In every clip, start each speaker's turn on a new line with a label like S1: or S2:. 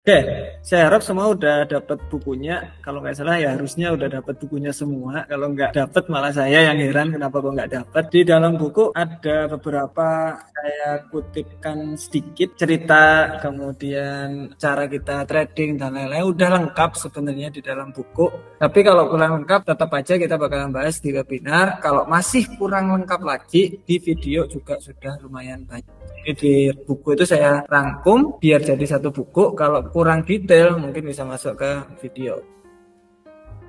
S1: Oke, saya harap semua udah dapat bukunya. Kalau nggak salah ya harusnya udah dapat bukunya semua. Kalau nggak dapat malah saya yang heran kenapa kok nggak dapat. Di dalam buku ada beberapa saya kutipkan sedikit cerita, kemudian cara kita trading dan lain-lain. Udah lengkap sebenarnya di dalam buku. Tapi kalau kurang lengkap tetap aja kita bakalan bahas di webinar. Kalau masih kurang lengkap lagi di video juga sudah lumayan banyak. Jadi di buku itu saya rangkum biar jadi satu buku. Kalau kurang detail mungkin bisa masuk ke video.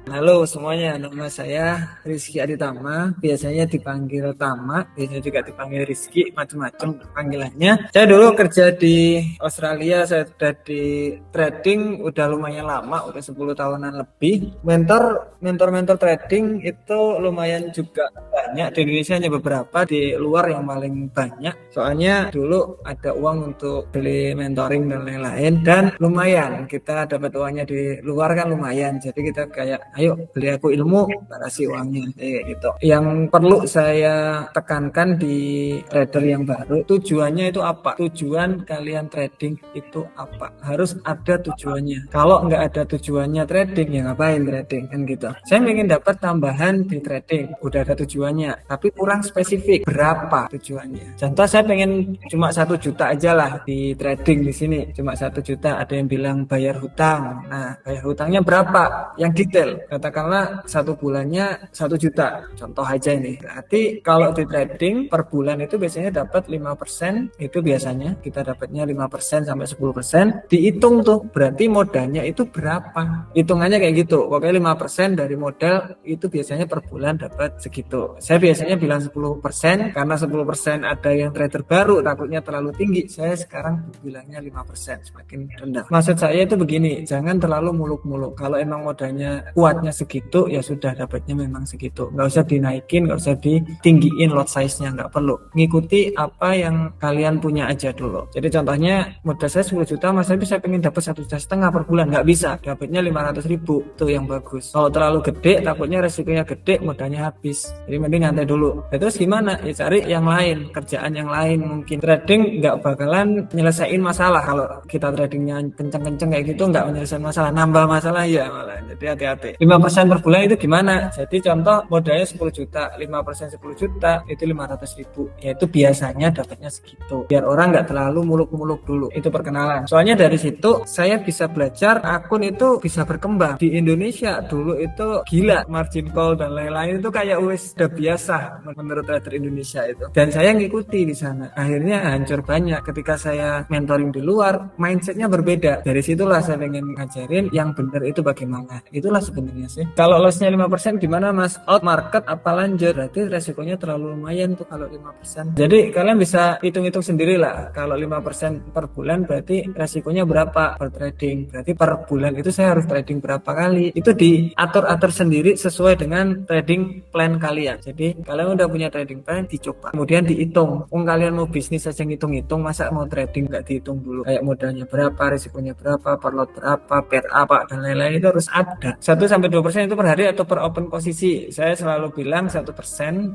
S1: Halo semuanya, nama saya Rizky Aditama, biasanya dipanggil Tama, biasanya juga dipanggil Rizky, macam-macam panggilannya. Saya dulu kerja di Australia, saya sudah di trading udah lumayan lama, udah 10 tahunan lebih. Mentor trading itu lumayan juga banyak, di Indonesia hanya beberapa, di luar yang paling banyak. Soalnya dulu ada uang untuk beli mentoring dan lain-lain, dan lumayan, kita dapat uangnya di luar kan lumayan, jadi kita kayak ayo beli aku ilmu, kasih uangnya kayak gitu. Yang perlu saya tekankan di trader yang baru, tujuannya itu apa? Tujuan kalian trading itu apa? Harus ada tujuannya. Kalau nggak ada tujuannya trading, ya ngapain trading kan gitu. Saya ingin dapat tambahan di trading, udah ada tujuannya, tapi kurang spesifik berapa tujuannya. Contoh saya pengen cuma 1 juta aja lah di trading di sini, cuma 1 juta. Ada yang bilang bayar hutang. Nah, bayar hutangnya berapa? Yang detail. Katakanlah 1 bulannya 1 juta. Contoh aja ini. Berarti kalau di trading per bulan itu biasanya dapat 5%. Itu biasanya kita dapatnya 5% sampai 10%. Dihitung tuh. Berarti modalnya itu berapa? Hitungannya kayak gitu. Pokoknya 5% dari modal itu biasanya per bulan dapat segitu. Saya biasanya bilang 10% karena 10% ada yang trader baru takutnya terlalu tinggi. Saya sekarang bilangnya 5%, semakin rendah. Maksud saya itu begini, jangan terlalu muluk-muluk. Kalau emang modalnya kuatnya segitu, ya sudah dapatnya memang segitu. Nggak usah dinaikin, nggak usah ditinggiin lot size-nya, nggak perlu. Ngikuti apa yang kalian punya aja dulu. Jadi contohnya modal saya 10 juta, mas tapi saya pengen dapat 1,5 juta per bulan, nggak bisa. Dapatnya 500.000, itu yang bagus. Kalau terlalu gede, takutnya resikonya gede, modalnya habis. Jadi mending nyantai dulu. Nah, terus gimana? Ya cari yang lain, kerjaan yang lain mungkin. Trading nggak bakalan nyelesain masalah. Kalau kita tradingnya kenceng-kenceng kayak gitu nggak menyelesaikan masalah, nambah masalah ya malah. Jadi hati-hati. 5% per bulan itu gimana? Jadi contoh modalnya 10 juta, 5% 10 juta itu 500.000. Ya itu biasanya dapatnya segitu. Biar orang nggak terlalu muluk-muluk dulu. Itu perkenalan. Soalnya dari situ saya bisa belajar akun itu bisa berkembang. Di Indonesia dulu itu gila, margin call dan lain-lain itu kayak wes udah biasa menurut trader Indonesia itu. Dan saya ngikuti di sana. Akhirnya hancur banyak. Ketika saya mentoring di luar, mindsetnya berbeda. Dari situlah saya pengen ngajarin yang benar itu bagaimana. Itulah sebenarnya sih. Kalau lossnya 5% gimana mas? Out market apa lanjut? Berarti resikonya terlalu lumayan tuh kalau 5%. Jadi kalian bisa hitung-hitung sendiri lah. Kalau 5% per bulan berarti resikonya berapa per trading. Berarti per bulan itu saya harus trading berapa kali. Itu diatur-atur sendiri sesuai dengan trading plan kalian. Jadi kalian udah punya trading plan, dicoba. Kemudian dihitung. Kalian mau bisnis saja ngitung-hitung, masa mau trading nggak dihitung dulu? Kayak modalnya berapa, risikonya berapa, per lot berapa, pair apa, dan lain-lain itu harus ada. 1-2% itu per hari atau per open posisi. Saya selalu bilang 1%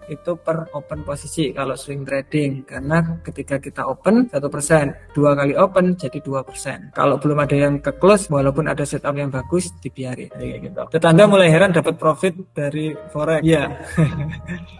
S1: itu per open posisi kalau swing trading. Karena ketika kita open 1%, 2 kali open jadi 2%. Kalau belum ada yang ke close, walaupun ada setup yang bagus, dibiarin. Kayak gitu. Tetangga mulai heran dapat profit dari forex. Iya.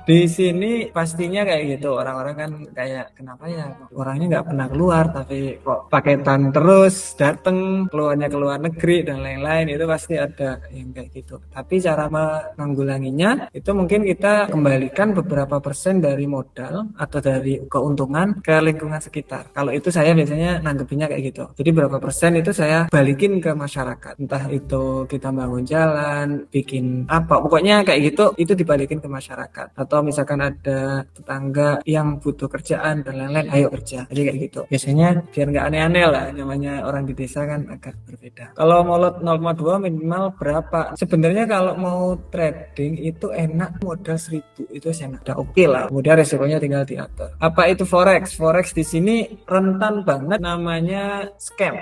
S1: Di sini pastinya kayak gitu. Orang-orang kan kayak kenapa ya orangnya nggak pernah keluar tapi kok paketan terus dateng, keluarnya ke luar negeri dan lain-lain, itu pasti ada yang kayak gitu. Tapi cara menanggulanginya itu mungkin kita kembalikan beberapa persen dari modal atau dari keuntungan ke lingkungan sekitar. Kalau itu saya biasanya nanggepinnya kayak gitu. Jadi berapa persen itu saya balikin ke masyarakat. Entah itu kita bangun jalan, bikin apa, pokoknya kayak gitu, itu dibalikin ke masyarakat. Atau misalkan ada tetangga yang butuh kerjaan dan lain-lain, ayo kerja. Jadi kayak gitu. Biasanya biar nggak aneh-aneh lah, namanya orang di desa kan agak berbeda. Kalau mau lot 0,2 minimal berapa? Sebenarnya kalau mau trading itu enak modal 1.000 itu enak, udah oke lah. Kemudian resikonya tinggal diatur. Apa itu forex? Forex di sini rentan banget namanya scam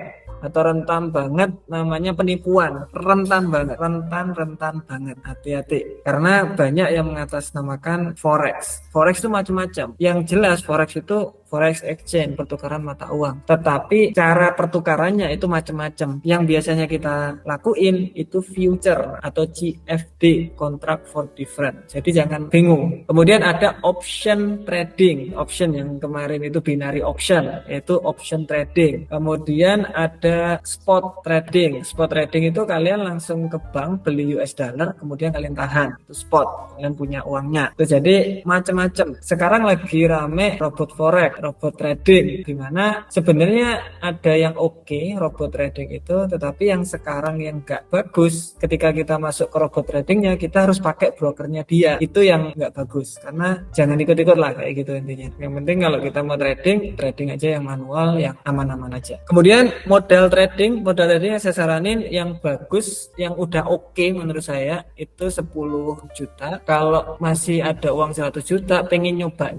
S1: atau rentan banget namanya penipuan, rentan banget, rentan banget, hati-hati karena banyak yang mengatasnamakan forex. Forex itu macam-macam. Yang jelas forex itu forex exchange, pertukaran mata uang. Tetapi cara pertukarannya itu macam-macam. Yang biasanya kita lakuin itu future atau CFD, contract for different. Jadi jangan bingung. Kemudian ada option trading. Option yang kemarin itu binary option, yaitu option trading. Kemudian ada spot trading. Spot trading itu kalian langsung ke bank beli US dollar, kemudian kalian tahan. Itu spot. Kalian punya uangnya. Itu jadi macam-macam. Sekarang lagi rame robot forex, robot trading, dimana sebenarnya ada yang oke robot trading itu, tetapi yang sekarang yang nggak bagus ketika kita masuk ke robot tradingnya kita harus pakai brokernya dia, itu yang nggak bagus. Karena jangan ikut-ikut lah kayak gitu intinya. Yang penting kalau kita mau trading aja yang manual, yang aman-aman aja. Kemudian modal trading yang saya saranin yang bagus, yang udah oke menurut saya itu 10 juta. Kalau masih ada uang 100 juta pengen nyoba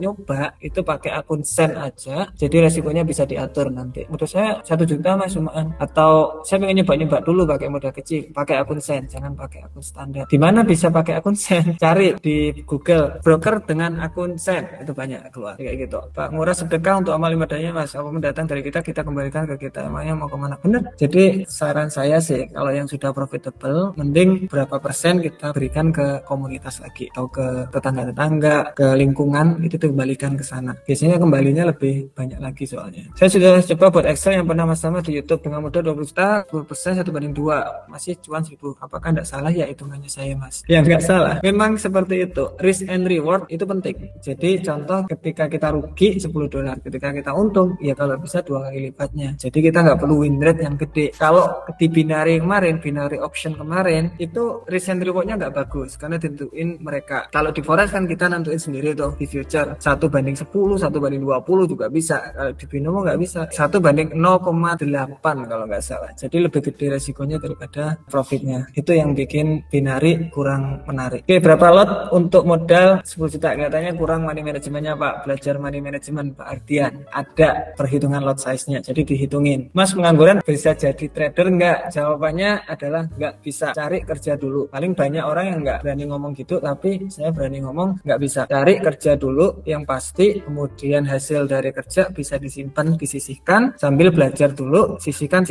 S1: itu pakai akun Sen aja, jadi resikonya bisa diatur nanti. Menurut saya 1 juta mas cumaan, atau saya pengen nyoba dulu pakai modal kecil, pakai akun Sen, jangan pakai akun standar. Dimana bisa pakai akun Sen? Cari di Google broker dengan akun Sen, itu banyak keluar kayak gitu. Pak, murah sedekah untuk amal ibadahnya mas, apapun datang dari kita kembalikan ke kita, emangnya mau kemana? Bener. Jadi saran saya sih kalau yang sudah profitable mending berapa persen kita berikan ke komunitas lagi atau ke tetangga-tetangga, ke lingkungan, itu dikembalikan ke sana. Biasanya kembalinya lebih banyak lagi soalnya. Saya sudah coba buat Excel yang pernah mas sama di YouTube dengan modal 20 juta, 10% 1/2, masih cuan 1000. Apakah tidak salah ya hitungannya saya mas? Ya nggak salah. Memang seperti itu. Risk and reward itu penting. Jadi contoh ketika kita rugi 10 dolar, ketika kita untung, ya kalau bisa 2 kali lipatnya. Jadi kita nggak perlu win rate yang gede. Kalau di binary kemarin, binary option kemarin, itu risk and rewardnya nggak bagus karena ditentuin mereka. Kalau di forex kan kita nentuin sendiri tuh di future 1/10, 1/20 juga bisa. Kalau di binomo nggak bisa, 1/0,8 kalau nggak salah. Jadi lebih gede resikonya daripada profitnya. Itu yang bikin binary kurang menarik. Oke, berapa lot untuk modal 10 juta? Katanya kurang money manajemennya Pak. Belajar money management Pak Ardian. Ada perhitungan lot size-nya, jadi dihitungin. Mas pengangguran bisa jadi trader nggak? Jawabannya adalah nggak bisa. Cari kerja dulu. Paling banyak orang yang nggak berani ngomong gitu, tapi saya berani ngomong nggak bisa. Cari kerja dulu yang pasti, kemudian hasil dari kerja bisa disimpan, disisihkan sambil belajar dulu, sisihkan.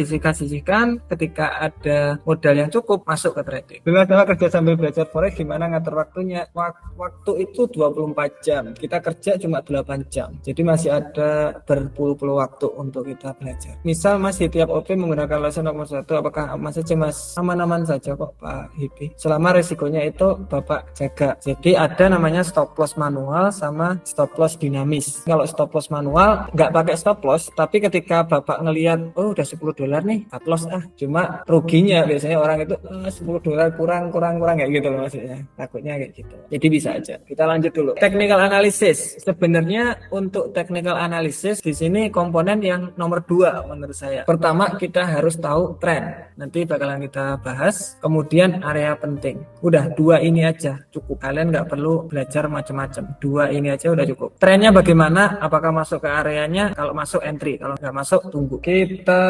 S1: Ketika ada modal yang cukup, masuk ke trading. Bila kerja sambil belajar forex, gimana ngatur waktunya? Waktu itu 24 jam, kita kerja cuma 8 jam, jadi masih ada berpuluh-puluh waktu untuk kita belajar. Misal mas di tiap OP menggunakan lesson nomor 1, apakah aman saja mas? Aman-aman saja kok Pak Hipi, selama resikonya itu Bapak jaga. Jadi ada namanya stop loss manual sama stop loss dinamis. Kalau stop loss manual nggak pakai stop loss, tapi ketika Bapak ngelihat oh udah 10 dolar nih, cut loss cuma ruginya biasanya orang itu 10 dolar kurang kayak gitu loh maksudnya, takutnya kayak gitu. Jadi bisa aja. Kita lanjut dulu. Technical analysis. Sebenarnya untuk technical analysis di sini komponen yang nomor 2 menurut saya. Pertama kita harus tahu tren. Nanti bakalan kita bahas. Kemudian area penting. Udah 2 ini aja cukup. Kalian nggak perlu belajar macam-macam. 2 ini aja udah cukup. Trennya bagaimana? Apakah masuk ke areanya? Kalau masuk entry, kalau nggak masuk tunggu. Kita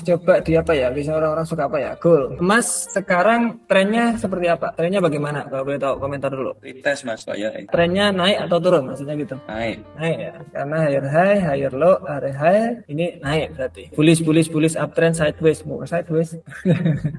S1: coba di apa ya? Bisa orang-orang suka apa ya? Gold. Mas sekarang trennya seperti apa? Trennya bagaimana? Kalau boleh tahu komentar dulu.
S2: Retest mas Pak ya.
S1: Trennya naik atau turun maksudnya gitu?
S2: Naik
S1: ya. Karena higher high, higher low, higher high, ini naik berarti. Bullish uptrend, sideways, mau sideways.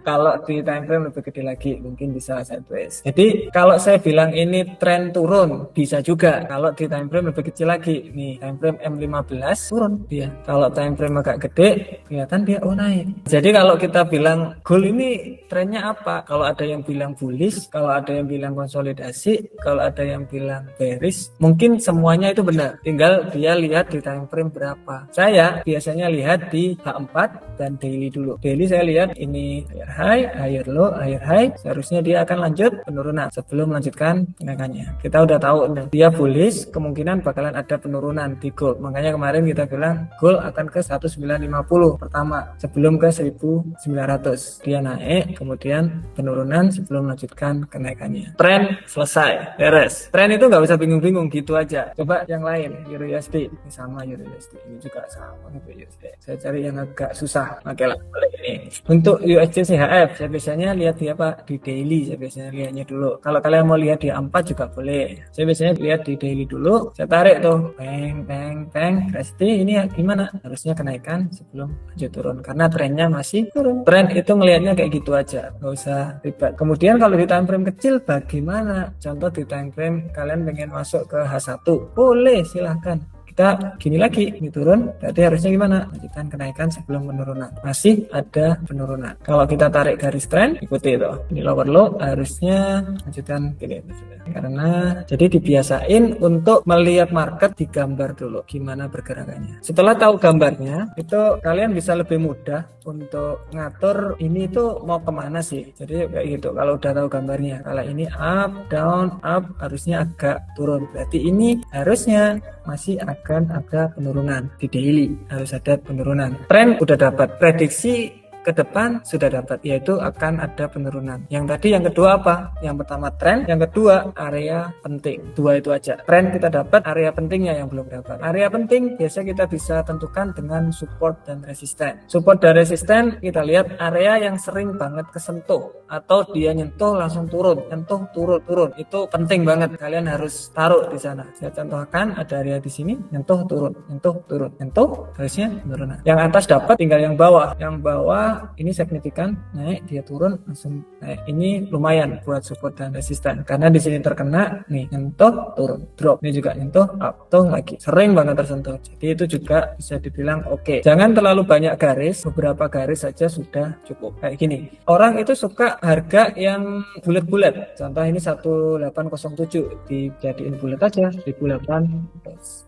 S1: Kalau di time frame lebih gede lagi, mungkin bisa sideways. Jadi kalau saya bilang ini tren turun, bisa juga. Kalau di time frame lebih kecil lagi, nih time frame M15 turun dia. Kalau time frame agak gede, kelihatan dia naik. Jadi kalau kita bilang gold ini trennya apa? Kalau ada yang bilang bullish, kalau ada yang bilang konsolidasi, kalau ada yang bilang bearish, mungkin semuanya itu benar. Tinggal dia lihat di time frame berapa. Saya biasanya lihat di H4 dan daily dulu. Daily saya lihat ini higher high, higher low, higher high. Seharusnya dia akan lanjut penurunan sebelum melanjutkan kenaikannya. Kita udah tahu dia bullish, kemungkinan bakalan ada penurunan di gold. Makanya kemarin kita bilang gold akan ke 1950 pertama sebelum ke 1900. Dia naik, kemudian penurunan sebelum melanjutkan kenaikannya. Tren selesai, beres. Tren itu nggak usah bingung-bingung gitu aja. Coba yang lain, Euro USD. Ini sama Euro USD. Ini juga sama Euro USD. Saya cari yang agak susah. Oke lah, ini. Untuk USD CHF, saya biasanya lihat di apa? Di daily. Saya biasanya lihatnya dulu. Kalau kalian mau lihat di A4 juga boleh. Saya biasanya lihat di daily dulu. Saya tarik tuh, bang, berarti ini gimana? Harusnya kenaikan sebelum lanjut turun karena trennya masih turun. Tren itu ngelihatnya kayak gitu aja, nggak usah ribet. Kemudian kalau di time frame kecil bagaimana? Contoh di time frame kalian pengen masuk ke H1, boleh silahkan. Kita gini lagi, ini turun, berarti harusnya gimana? Lanjutan kenaikan sebelum penurunan. Masih ada penurunan. Kalau kita tarik garis tren, ikuti itu. Ini lower low, harusnya lanjutan gini. Karena jadi dibiasain untuk melihat market di gambar dulu, gimana pergerakannya. Setelah tahu gambarnya, itu kalian bisa lebih mudah untuk ngatur ini tuh mau kemana sih. Jadi kayak gitu, kalau udah tahu gambarnya. Kalau ini up, down, up, harusnya agak turun. Berarti ini harusnya masih akan ada penurunan di daily, harus ada penurunan. Tren udah dapat, prediksi ke depan sudah dapat, yaitu akan ada penurunan. Yang tadi yang kedua apa? Yang pertama tren, yang kedua area penting. Dua itu aja. Tren kita dapat, area pentingnya yang belum dapat. Area penting biasa kita bisa tentukan dengan support dan resisten. Support dan resisten kita lihat area yang sering banget kesentuh atau dia nyentuh langsung turun, nyentuh turun. Itu penting banget, kalian harus taruh di sana. Saya contohkan ada area di sini, nyentuh turun, nyentuh harusnya penurunan. Yang atas dapat, tinggal yang bawah. Yang bawah ini signifikan naik, dia turun langsung naik. Ini lumayan buat support dan resisten karena di sini terkena nih, nyentuh turun, drop. Ini juga nyentuh up, turun lagi, sering banget tersentuh. Jadi itu juga bisa dibilang oke. Jangan terlalu banyak garis, beberapa garis saja sudah cukup. Kayak gini, orang itu suka harga yang bulat-bulat. Contoh ini 1807 dijadiin bulat aja, 1008.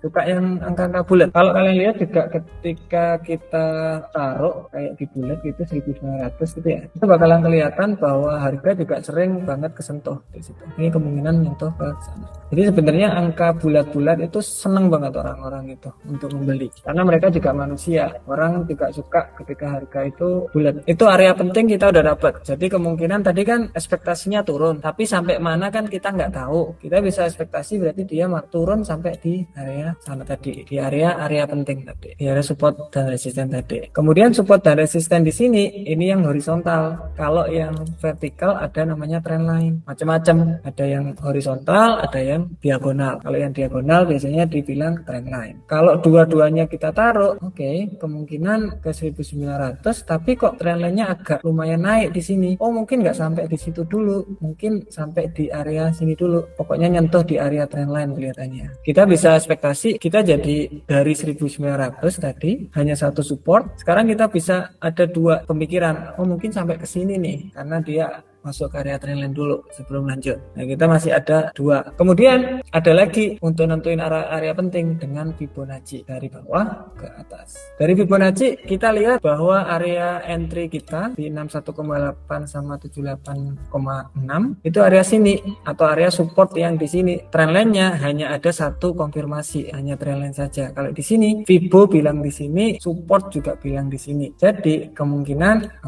S1: Suka yang angka-angka bulat. Kalau kalian lihat juga ketika kita taruh kayak di bulat gitu 1200 gitu ya, itu bakalan kelihatan bahwa harga juga sering banget kesentuh di situ. Ini kemungkinan nyentuh ke sana. Jadi sebenarnya angka bulat-bulat itu seneng banget orang-orang itu untuk membeli karena mereka juga manusia. Orang juga suka ketika harga itu bulat. Itu area penting kita udah dapat. Jadi kemungkinan tadi kan ekspektasinya turun, tapi sampai mana kan kita nggak tahu. Kita bisa ekspektasi berarti dia turun sampai di area sana tadi, di area penting tadi, di area support dan resisten tadi. Kemudian support dan resisten di sini, ini yang horizontal. Kalau yang vertikal ada namanya trend line. Macam-macam. Ada yang horizontal, ada yang diagonal. Kalau yang diagonal biasanya dibilang trend line. Kalau dua-duanya kita taruh, oke, kemungkinan ke 1900, tapi kok trend line-nya agak lumayan naik di sini. Oh, mungkin nggak sampai di situ dulu. Mungkin sampai di area sini dulu. Pokoknya nyentuh di area trend line kelihatannya. Kita bisa ekspektasi, kita jadi dari 1900 tadi hanya satu support. Sekarang kita bisa ada dua pemikiran, oh mungkin sampai ke sini nih karena dia masuk ke area trendline dulu sebelum lanjut. Nah, kita masih ada dua. Kemudian ada lagi untuk nentuin area penting dengan Fibonacci dari bawah ke atas. Dari Fibonacci kita lihat bahwa area entry kita di 61,8 sama 78,6 itu area sini atau area support yang di sini. Trendline-nya hanya ada satu konfirmasi, hanya trendline saja. Kalau di sini Fibo bilang di sini, support juga bilang di sini. Jadi kemungkinan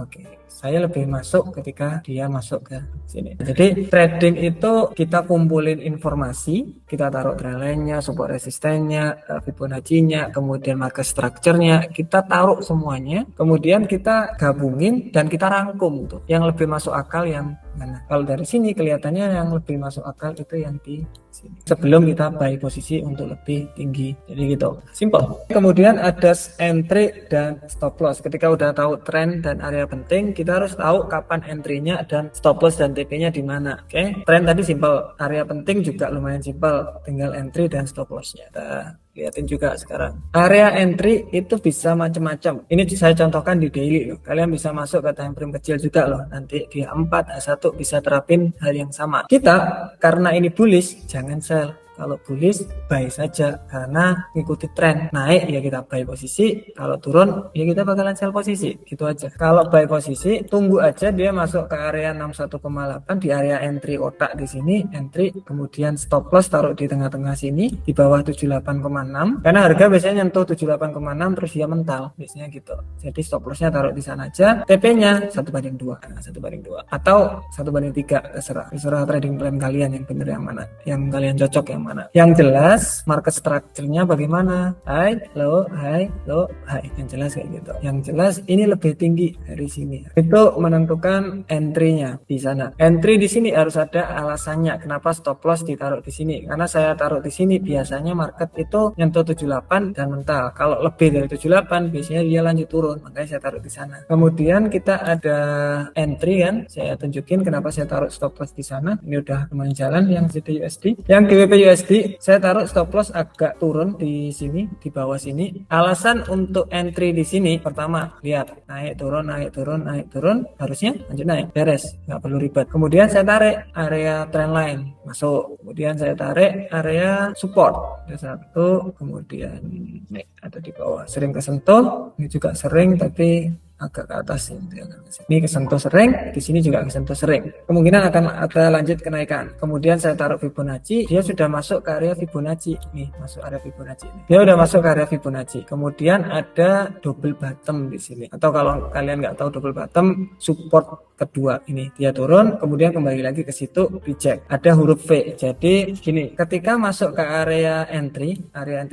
S1: saya lebih masuk ketika dia masuk ke sini. Jadi trading itu kita kumpulin informasi, kita taruh trendline-nya, support resistennya, Fibonacci-nya, kemudian market structure-nya, kita taruh semuanya, kemudian kita gabungin dan kita rangkum tuh yang lebih masuk akal yang mana. Kalau dari sini kelihatannya yang lebih masuk akal itu yang di sini. Sebelum kita buy posisi untuk lebih tinggi. Jadi gitu. Simple. Kemudian ada entry dan stop loss. Ketika udah tahu trend dan area penting, kita harus tahu kapan entry-nya dan stop loss dan TP-nya di mana. Oke. Trend tadi simple, area penting juga lumayan simple, tinggal entry dan stop loss-nya. Kita lihatin juga sekarang. Area entry itu bisa macam-macam. Ini saya contohkan di daily loh. Kalian bisa masuk ke time frame kecil juga loh. Nanti di A4, A1 bisa terapin hal yang sama. Kita karena ini bullish, jangan sell. Kalau bullish buy saja karena ngikuti tren. Naik ya kita buy posisi, kalau turun ya kita bakalan sell posisi. Gitu aja. Kalau buy posisi tunggu aja dia masuk ke area 61,8 di area entry otak di sini, entry, kemudian stop loss taruh di tengah-tengah sini di bawah 78,6 karena harga biasanya nyentuh 78,6 terus dia mental biasanya gitu. Jadi stop lossnya taruh di sana aja. TP-nya 1/2. Nah, 1/2 atau 1/3 terserah trading plan kalian yang bener yang mana, yang kalian cocok yang mana. bagaimana. Yang jelas market structure-nya bagaimana, high, low, high, low, high, yang jelas kayak gitu. Yang jelas ini lebih tinggi dari sini. Itu menentukan entry-nya di sana. Entry di sini harus ada alasannya kenapa stop loss ditaruh di sini. Karena saya taruh di sini biasanya market itu nyentuh 78 dan mental. Kalau lebih dari 78 biasanya dia lanjut turun, makanya saya taruh di sana. Kemudian kita ada entry kan, saya tunjukin kenapa saya taruh stop loss di sana. Ini udah lumayan jalan yang GBP USD. Yang GBP USD saya taruh stop loss agak turun di sini, di bawah sini. Alasan untuk entry di sini pertama, lihat naik turun naik turun naik turun, harusnya lanjut naik, beres, nggak perlu ribet. Kemudian saya tarik area trendline masuk, kemudian saya tarik area support ada satu, kemudian naik ada di bawah, sering kesentuh, ini juga sering tapi agak ke atas ini kesentuh sering, di sini juga kesentuh sering, kemungkinan akan ada lanjut kenaikan. Kemudian saya taruh Fibonacci, dia sudah masuk ke area Fibonacci nih, masuk area Fibonacci ini. Dia udah masuk ke area Fibonacci. Kemudian ada double bottom di sini, atau kalau kalian nggak tahu double bottom, support kedua ini dia turun, kemudian kembali lagi ke situ, reject, ada huruf V. Jadi gini, ketika masuk ke area entry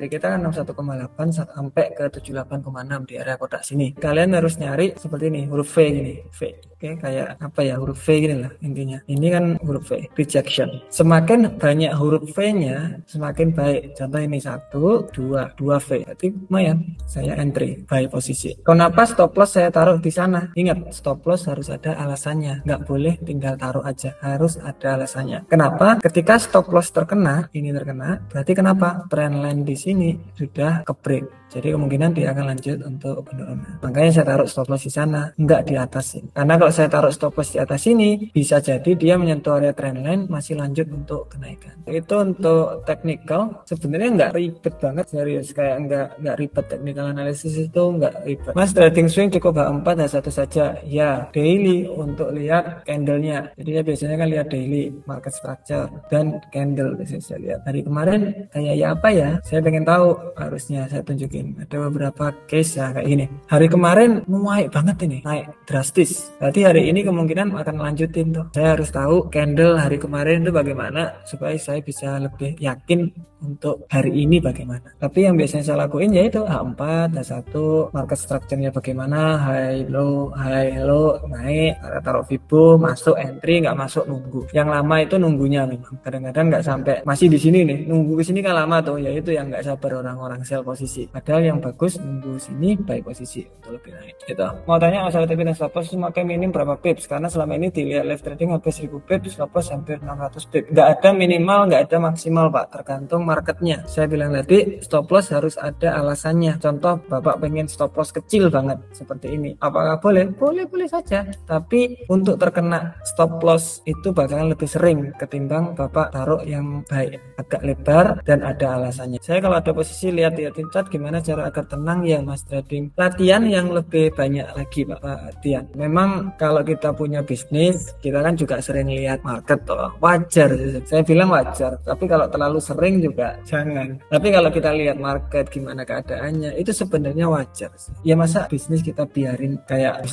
S1: kita kan 61,8 sampai ke 78,6 di area kotak sini, kalian harus nyari seperti ini, huruf V gini, V. Oke, kayak apa ya, huruf V gini lah intinya. Ini kan huruf V, rejection. Semakin banyak huruf V-nya, semakin baik. Contoh ini 1, 2 V. Berarti lumayan, saya entry, buy posisi. Kenapa stop loss saya taruh di sana? Ingat, stop loss harus ada alasannya. Nggak boleh tinggal taruh aja, harus ada alasannya. Kenapa? Ketika stop loss terkena, ini terkena, berarti kenapa? Trendline di sini sudah ke break. Jadi kemungkinan dia akan lanjut untuk penurunan. Makanya saya taruh stop loss di sana, enggak di atas ini. Karena kalau saya taruh stop loss di atas ini, bisa jadi dia menyentuh area trendline masih lanjut untuk kenaikan. Itu untuk technical, sebenarnya enggak ribet banget, serius, kayak enggak ribet. Technical analysis itu enggak ribet. Mas, trading swing cukup H4 H1 saja. Ya, daily untuk lihat candlenya. Jadi ya biasanya kan lihat daily market structure dan candle. Biasanya saya lihat. Hari kemarin kayak ya apa ya? Saya pengen tahu, harusnya saya tunjukin. Ada beberapa case ya kayak gini. Hari kemarin naik banget ini, naik drastis. Berarti hari ini kemungkinan akan lanjutin tuh. Saya harus tahu candle hari kemarin itu bagaimana supaya saya bisa lebih yakin untuk hari ini bagaimana. Tapi yang biasanya saya lakuin yaitu H4, H1, market structure-nya bagaimana, high low, naik, taruh Fibo, masuk entry, nggak masuk nunggu. Yang lama itu nunggunya memang. Kadang-kadang nggak sampai, masih di sini nih, nunggu ke sini kan lama tuh, yaitu yang nggak sabar orang-orang sell posisi. Padahal yang bagus nunggu sini buy posisi untuk lebih naik. Gitu. Mau tanya masalah TP dan stop loss memakai minim berapa pips? Karena selama ini dilihat live trading habis 1000 pips, stop loss hampir 600 pips. Nggak ada minimal, nggak ada maksimal Pak, tergantung marketnya. Saya bilang tadi stop loss harus ada alasannya. Contoh Bapak pengen stop loss kecil banget seperti ini, apakah boleh? Boleh saja. Tapi untuk terkena stop loss itu bakalan lebih sering ketimbang Bapak taruh yang baik, agak lebar dan ada alasannya. Saya kalau ada posisi lihat chart gimana cara agar tenang ya Mas trading. Latihan yang lebih banyak lagi Pak, latihan. Memang kalau kita punya bisnis, kita kan juga sering lihat market toh. Wajar, saya bilang wajar. Tapi kalau terlalu sering juga jangan. Tapi kalau kita lihat market gimana keadaannya, itu sebenarnya wajar. Ya masa bisnis kita biarin kayak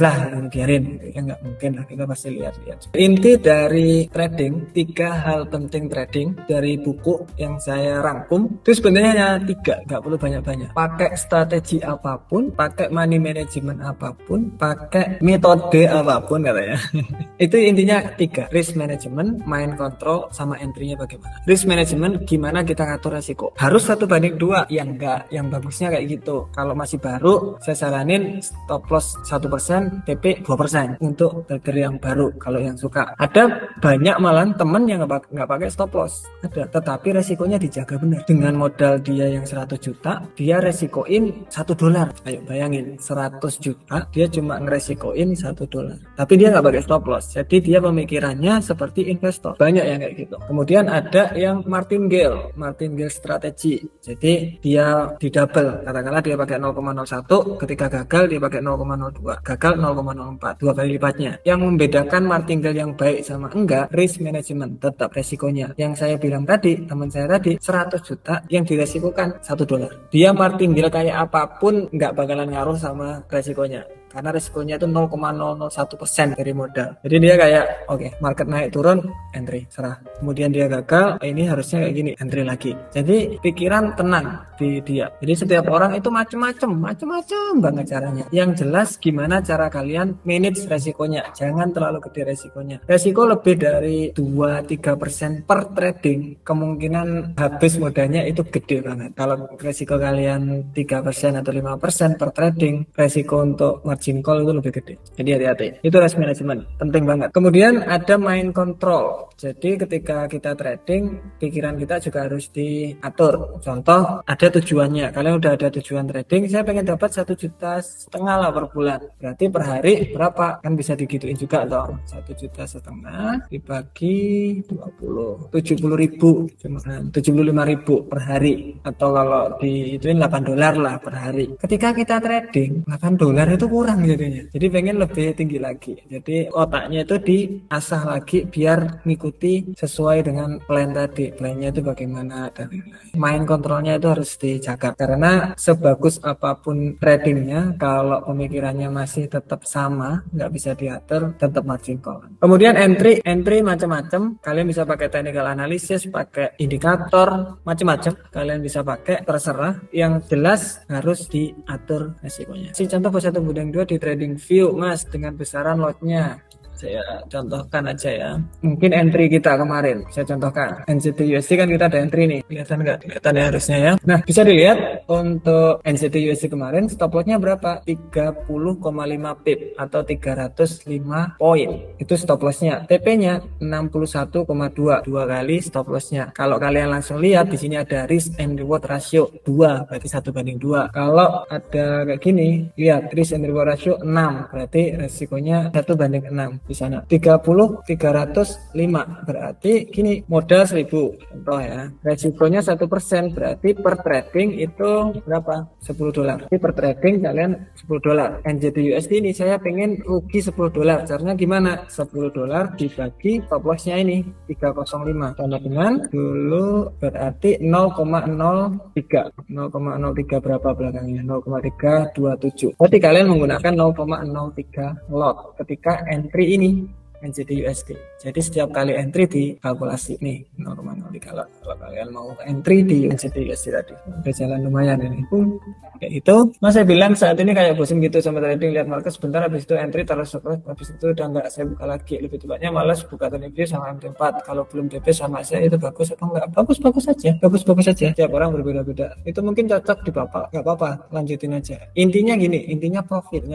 S1: biarin, ya nggak mungkin lah, kita pasti lihat. Inti dari trading, 3 hal penting trading dari buku yang saya rangkum itu sebenarnya hanya 3, nggak perlu banyak-banyak. Pakai strategi apapun, pakai money management apapun, pakai metode apapun katanya. Itu intinya 3, risk management, mind control, sama entry-nya bagaimana. Risk management gimana kita ngatur resiko. Harus 1:2, ya enggak, yang bagusnya kayak gitu. Kalau masih baru, saya saranin stop loss 1%, TP 2% untuk trader yang baru. Kalau yang suka, ada banyak malahan temen yang nggak pakai stop loss, ada, tetapi resikonya dijaga benar. Dengan modal dia yang 100 juta, dia resikoin $1. Ayo bayangin, 100 juta dia cuma ngeresikoin $1, tapi dia nggak pakai stop loss. Jadi dia pemikirannya seperti investor. Banyak yang kayak gitu. Kemudian ada yang martingale strategi. Jadi dia di double, katakanlah dia pakai 0,01, ketika gagal dia pakai 0,02, gagal 0,04, 2 kali lipatnya. Yang membedakan martingale yang baik sama enggak, risk management, tetap resikonya. Yang saya bilang tadi, teman saya tadi, 100 juta yang diresikokan $1. Dia martingale kayak apapun nggak bakalan ngaruh sama resikonya. karena risikonya itu 0,001% dari modal. Jadi dia kayak oke, market naik turun entry serah, kemudian dia gagal, ini harusnya kayak gini, entry lagi. Jadi pikiran tenang di dia. Jadi setiap orang itu macam-macam banget caranya. Yang jelas gimana cara kalian manage resikonya, jangan terlalu gede resikonya. Resiko lebih dari 2-3% per trading, kemungkinan habis modalnya itu gede banget. Kalau resiko kalian 3% atau 5% per trading, resiko untuk margin call itu lebih gede. Jadi hati-hati. Itu risk management, penting banget. Kemudian ada mind control. Jadi ketika kita trading, pikiran kita juga harus diatur. Contoh, ada tujuannya. Kalian udah ada tujuan trading, saya pengen dapat 1,5 juta lah per bulan. Berarti per hari berapa? Kan bisa digituin juga dong. 1,5 juta dibagi 20, 70.000, cuma 75.000 per hari. Atau kalau diituin $8 lah per hari. Ketika kita trading, $8 itu kurang jadinya. Jadi pengen lebih tinggi lagi. Jadi otaknya itu diasah lagi biar ngikuti sesuai dengan plan tadi. Plannya itu bagaimana dan main kontrolnya itu harus dijaga. Karena sebagus apapun tradingnya, kalau pemikirannya masih tetap sama, nggak bisa diatur, tetap margin call. Kemudian entry macam-macam. Kalian bisa pakai technical analysis, pakai indikator, macam-macam. Kalian bisa pakai, terserah. Yang jelas harus diatur resikonya. Si contoh Bos 1 Budang 2 di TradingView, Mas, dengan besaran lotnya. Saya contohkan aja ya. Mungkin entry kita kemarin, saya contohkan. NZD USD kan kita ada entry nih. Kelihatan nggak? Kelihatan ya harusnya ya. Nah, bisa dilihat untuk NZD USD kemarin stop lossnya berapa? 30,5 pip atau 305 poin. Itu stop lossnya. TP-nya 61,2. 2 kali stop lossnya. Kalau kalian langsung lihat di sini ada risk and reward ratio 2, berarti 1/2. Kalau ada kayak gini, lihat risk and reward ratio 6, berarti resikonya 1/6. Di sana 305 berarti gini, modal 1.000 contoh ya, resikonya 1%, berarti per trading itu berapa? $10. Jadi per trading kalian $10. NZD USD ini saya pengen rugi $10. Caranya gimana? $10 dibagi stop lossnya ini 305 tanda dengan dulu berarti 0,03 berapa belakangnya? 0,327. Berarti kalian menggunakan 0,03 lot ketika entry ini NZD USD. Jadi setiap kali entry dikalkulasi nih 0,03 lot. Kalau kalian mau entry di NZD USD tadi, udah jalan lumayan ini. Kayak itu. Mas saya bilang saat ini kayak bosan gitu sama trading, lihat market sebentar, habis itu entry terus, habis itu udah nggak saya buka lagi. Lebih tepatnya malas buka TradingView sama MT4. Kalau belum DP sama saya itu bagus atau enggak? Bagus saja. Tiap orang berbeda-beda. Itu mungkin cocok di Bapak, nggak apa-apa, lanjutin aja. Intinya gini, intinya profit.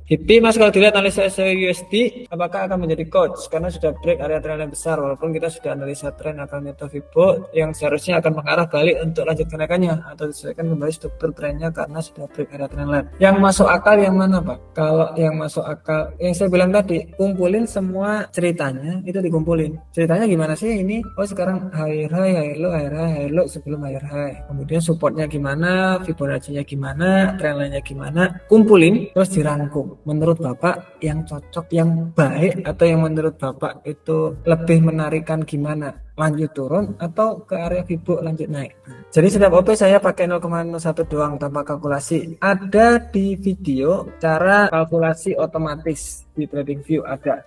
S1: Happy Mas kalau dilihat analisa USD, apakah akan menjadi coach karena sudah break area tren yang besar, walaupun kita sudah analisa tren akan metode Fibo yang seharusnya akan mengarah balik untuk lanjut kenaikannya atau disesuaikan kembali struktur trennya karena sudah break area tren lain. Yang masuk akal yang mana Pak? Kalau yang masuk akal yang saya bilang tadi, kumpulin semua ceritanya, itu dikumpulin. Ceritanya gimana sih ini? Oh sekarang higher high low sebelum higher high. Kemudian supportnya gimana, Fibonacci-nya gimana, tren lainnya gimana, kumpulin terus dirangkum. Menurut Bapak yang cocok, yang baik atau yang menurut Bapak itu lebih menarikan gimana? Lanjut turun atau ke area Fibo lanjut naik? Jadi setiap OP saya pakai 0,01 doang tanpa kalkulasi. Ada di video cara kalkulasi otomatis di TradingView, ada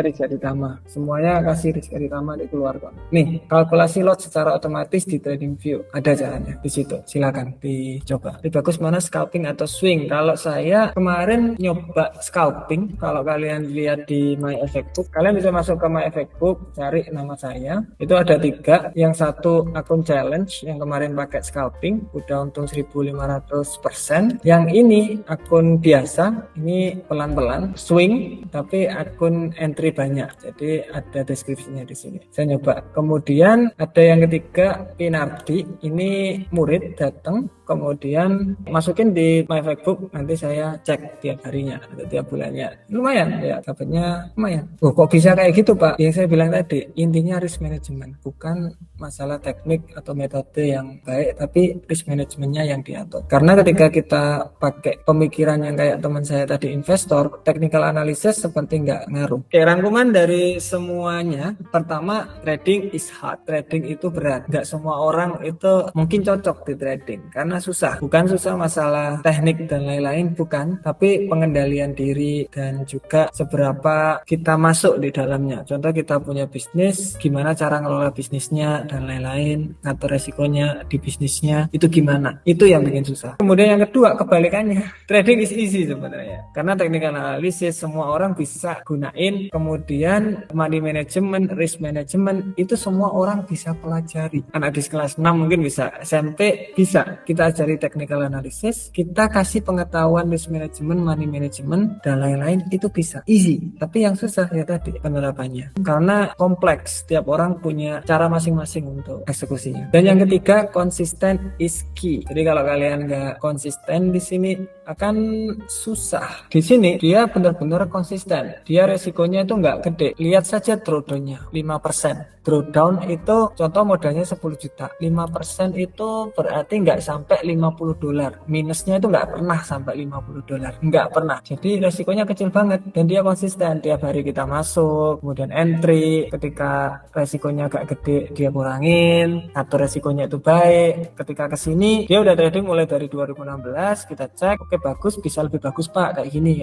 S1: risk aditama, semuanya kasih risk aditama dikeluarkan. Nih kalkulasi lot secara otomatis di TradingView, ada caranya di situ, silakan dicoba. Lebih bagus mana scalping atau swing? Kalau saya kemarin nyoba scalping. Kalau kalian lihat di My Effect Book, kalian bisa masuk ke My Effect Book, cari nama saya, itu ada 3. Yang satu akun challenge yang kemarin pakai scalping udah untung 1.500%. Yang ini akun biasa, ini pelan-pelan swing tapi akun entry banyak, jadi ada deskripsinya di sini. Saya nyoba. Kemudian ada yang ketiga, Pinardi, ini murid datang, kemudian masukin di My Factbook, nanti saya cek tiap harinya atau tiap bulannya. Lumayan ya, dapatnya lumayan. Oh, kok bisa kayak gitu Pak? Yang saya bilang tadi, intinya risk management, bukan masalah teknik atau metode yang baik, tapi risk managementnya yang diatur. Karena ketika kita pakai pemikiran yang kayak teman saya tadi investor, technical analysis analisis seperti nggak ngaruh. Oke, rangkuman dari semuanya. Pertama, trading is hard. Trading itu berat. Nggak semua orang itu mungkin cocok di trading karena susah. Bukan susah masalah teknik dan lain-lain, bukan. Tapi pengendalian diri dan juga seberapa kita masuk di dalamnya. Contoh kita punya bisnis, gimana cara ngelola bisnisnya dan lain-lain, ngatur resikonya di bisnisnya itu gimana. Itu yang bikin susah. Kemudian yang kedua, kebalikannya. Trading is easy sebenarnya. Karena teknik analisis semua orang bisa gunain. Kemudian money management, risk management itu semua orang bisa pelajari. Anak di kelas 6 mungkin bisa, SMP bisa. Kita ajari technical analysis, kita kasih pengetahuan risk management, money management dan lain-lain itu bisa. Easy. Tapi yang susah ya tadi penerapannya. Karena kompleks, setiap orang punya cara masing-masing untuk eksekusinya. Dan yang ketiga, konsisten is key. Jadi kalau kalian nggak konsisten di sini akan susah. Di sini dia benar-benar konsisten. Dia resikonya itu nggak gede. Lihat saja drawdown-nya 5%. Drawdown itu contoh modalnya 10 juta. 5% itu berarti nggak sampai $50. Minusnya itu nggak pernah sampai $50. Nggak pernah. Jadi resikonya kecil banget dan dia konsisten. Tiap hari kita masuk, kemudian entry. Ketika resikonya agak gede dia kurangin. Atau resikonya itu baik. Ketika kesini dia udah trading mulai dari 2016. Kita cek, oke bagus, bisa lebih bagus pak. Kayak gini.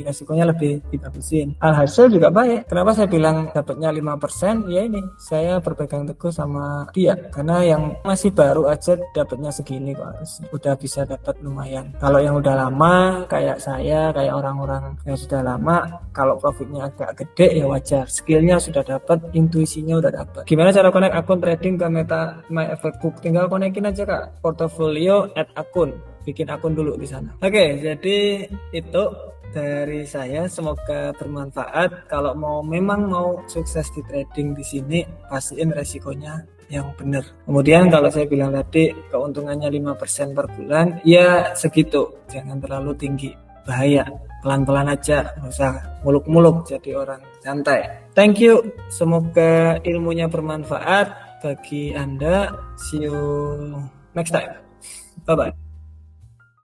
S1: Resikonya lebih dibagusin. Alhasil juga baik. Kenapa saya bilang dapatnya 5%? Ya ini saya berpegang teguh sama dia karena yang masih baru aja dapatnya segini kok harusnya udah bisa dapat lumayan. Kalau yang udah lama kayak saya, kayak orang-orang yang sudah lama, kalau profitnya agak gede ya wajar, skillnya sudah dapat, intuisinya udah dapat. Gimana cara connect akun trading ke MetaMyFXBook? Tinggal konekin aja kak, portfolio add akun, bikin akun dulu di sana. Oke, jadi itu dari saya, semoga bermanfaat. Kalau memang mau sukses di trading di sini, pastiin resikonya yang benar. Kemudian kalau saya bilang tadi keuntungannya 5% per bulan, ya segitu, jangan terlalu tinggi, bahaya. Pelan-pelan aja, nggak usah muluk-muluk jadi orang santai. Thank you, semoga ilmunya bermanfaat bagi Anda. See you next time. Bye bye.